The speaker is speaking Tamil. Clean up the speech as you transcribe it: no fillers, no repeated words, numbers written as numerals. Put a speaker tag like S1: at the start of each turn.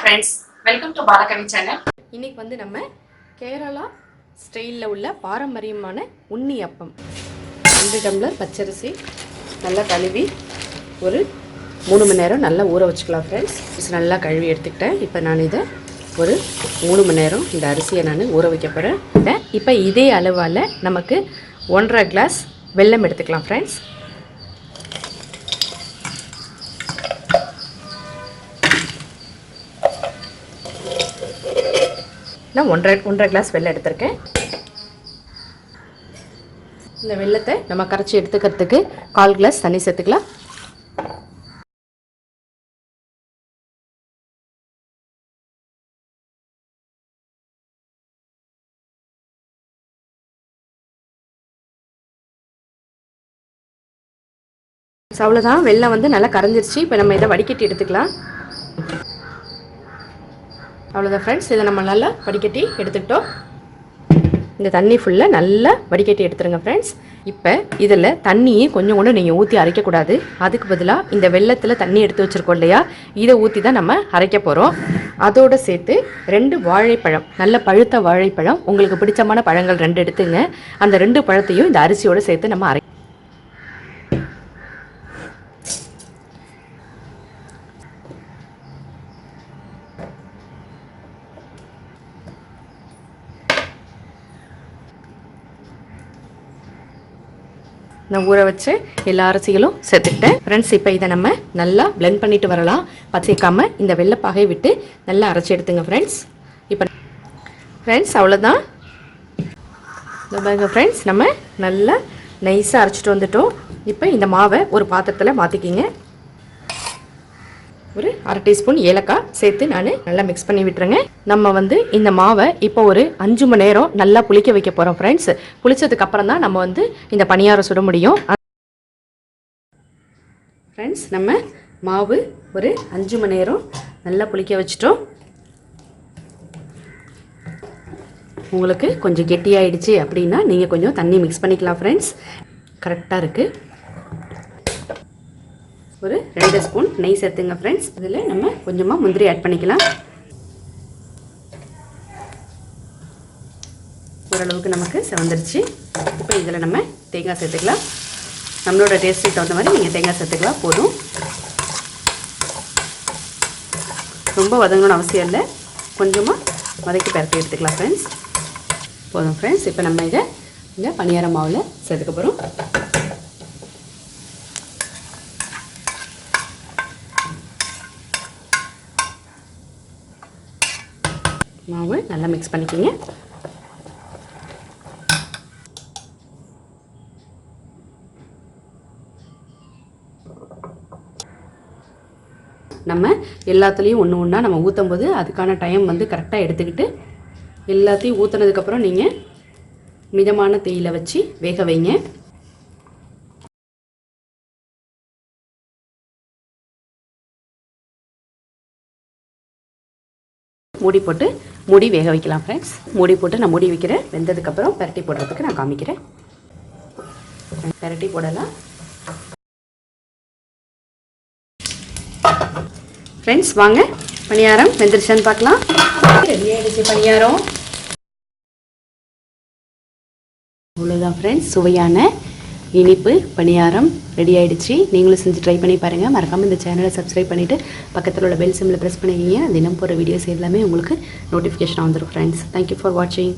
S1: friends, welcome to balakavi channel.
S2: இன்னைக்கு வந்து நம்ம கேரளா ஸ்டைல்ல உள்ள பாரம்பரியமான உன்னியப்பம் 2 டம்ளர் பச்சரிசி நல்லா கழுவி ஒரு 3 மணி நேரம் நல்லா ஊற வச்சுக்கலாம் फ्रेंड्स. நல்லா கழுவி எடுத்துக்கிட்டேன். இப்போ நான் இதை ஒரு 3 மணி நேரம் இந்த அரிசியை நான் ஊற வைக்க போறேன். இப்போ இதே அளவால நமக்கு 1.5 கிளாஸ் வெல்லம் எடுத்துக்கலாம் फ्रेंड्स. நான் 1.5 கிளாஸ் வெல்லம் எடுத்துர்க்கேன். இந்த வெல்லத்தை நம்ம கரைச்சி எடுத்துக்கிறதுக்கு 1/4 கிளாஸ் தண்ணி சேர்த்துக்கலாம். அவ்வளவுதான், வெல்லம் வந்து நல்லா கரைஞ்சிருச்சு. இப்போ நம்ம இதை வடிகட்டி எடுத்துக்கலாம். அவ்வளோதான் ஃப்ரெண்ட்ஸ், இதை நம்ம நல்லா வடிகட்டி எடுத்துக்கிட்டோம். இந்த தண்ணி ஃபுல்லாக நல்லா வடிகட்டி எடுத்துருங்க ஃப்ரெண்ட்ஸ். இப்போ இதில் தண்ணியை கொஞ்சம் கூட நீங்கள் ஊற்றி அரைக்கக்கூடாது. அதுக்கு பதிலாக இந்த வெல்லத்தில் தண்ணி எடுத்து வச்சுருக்கோம் இல்லையா, இதை ஊற்றி தான் நம்ம அரைக்க போகிறோம். அதோடு சேர்த்து 2 வாழைப்பழம், நல்ல பழுத்த வாழைப்பழம், உங்களுக்கு பிடிச்சமான பழங்கள் 2 எடுத்துங்க. அந்த 2 பழத்தையும் இந்த அரிசியோடு சேர்த்து நம்ம நான் ஊற வச்சு எல்லா அரிசிகளும் சேர்த்துக்கிட்டேன் ஃப்ரெண்ட்ஸ். இப்போ இதை நம்ம நல்லா பிளெண்ட் பண்ணிட்டு வரலாம். பச்சைக்காமல் இந்த வெள்ளைப்பாகை விட்டு நல்லா அரைச்சி எடுத்துங்க ஃப்ரெண்ட்ஸ். இப்போ ஃப்ரெண்ட்ஸ் அவ்வளோதான். பாருங்க ஃப்ரெண்ட்ஸ், நம்ம நல்லா நைஸாக அரைச்சிட்டு வந்துட்டோம். இப்போ இந்த மாவை ஒரு பாத்திரத்தில் மாற்றிக்கிங்க. ஒரு 1/2 டீஸ்பூன் ஏலக்காய் சேர்த்து நான் நல்லா மிக்ஸ் பண்ணி விட்டுருங்க. நம்ம வந்து இந்த மாவை இப்போ ஒரு 5 மணி நேரம் நல்லா புளிக்க வைக்க போகிறோம் ஃப்ரெண்ட்ஸ். புளிச்சதுக்கு அப்புறம் தான் நம்ம வந்து இந்த பணியாரம் சுட முடியும் ஃப்ரெண்ட்ஸ். நம்ம மாவு ஒரு 5 மணி நேரம் நல்லா புளிக்க வச்சிட்டோம். உங்களுக்கு கொஞ்சம் கெட்டியாயிடுச்சு அப்படின்னா நீங்கள் கொஞ்சம் தண்ணி மிக்ஸ் பண்ணிக்கலாம் ஃப்ரெண்ட்ஸ். கரெக்டாக இருக்குது. ஒரு 2 ஸ்பூன் நெய் சேர்த்துங்க ஃப்ரெண்ட்ஸ். இதில் நம்ம கொஞ்சமாக முந்திரி ஆட் பண்ணிக்கலாம். ஓரளவுக்கு நமக்கு செவந்துருச்சு. இப்போ இதில் நம்ம தேங்காய் சேர்த்துக்கலாம். நம்மளோட டேஸ்ட்டுக்கு தகுந்த மாதிரி நீங்கள் தேங்காய் சேர்த்துக்கலாம், போதும். ரொம்ப வதங்கணும்னு அவசியம் இல்லை, கொஞ்சமாக வதக்கி பரப்பி எடுத்துக்கலாம் ஃப்ரெண்ட்ஸ். போதும் ஃப்ரெண்ட்ஸ். இப்போ நம்ம இதை இந்த பணியார மாவில் சேர்த்துக்க போகிறோம். மாவு நல்லா மிக்ஸ் பண்ணிக்கோங்க. நம்ம எல்லாத்துலேயும் ஒன்று ஒன்றா நம்ம ஊற்றும் போது அதுக்கான டைம் வந்து கரெக்டாக எடுத்துக்கிட்டு எல்லாத்தையும் ஊற்றுனதுக்கப்புறம் நீங்கள் மிதமான தீயில வச்சு வேக வைங்க. மூடி போட்டு மூடி வேக வைக்கலாம் ஃப்ரெண்ட்ஸ். மூடி போட்டு நான் மூடி வைக்கிறேன். வெந்ததுக்கப்புறம் பரட்டி போடுறதுக்கு நான் காமிக்கிறேன். பரட்டி போடலாம் ஃப்ரெண்ட்ஸ். வாங்க பணியாரம் வெந்துருச்சான்னு பார்க்கலாம். ரெடி ஆகிடுச்சு பணியாரம். அவ்வளோதான் ஃப்ரெண்ட்ஸ், சுவையான இனிப்பு பணியாரம் ரெடி ஆகிடுச்சு. நீங்களும் செஞ்சு ட்ரை பண்ணி பாருங்கள். மறக்காமல் இந்த சேனலை சப்ஸ்கிரைப் பண்ணிவிட்டு பக்கத்தில் உள்ள பெல் சிம்பிளை ப்ரெஸ் பண்ணிக்கிங்க. தினம் போகிற வீடியோஸ் எல்லாமே உங்களுக்கு நோட்டிஃபிகேஷன் வந்துடும் ஃப்ரெண்ட்ஸ். தேங்க்யூ ஃபார் வாட்சிங்.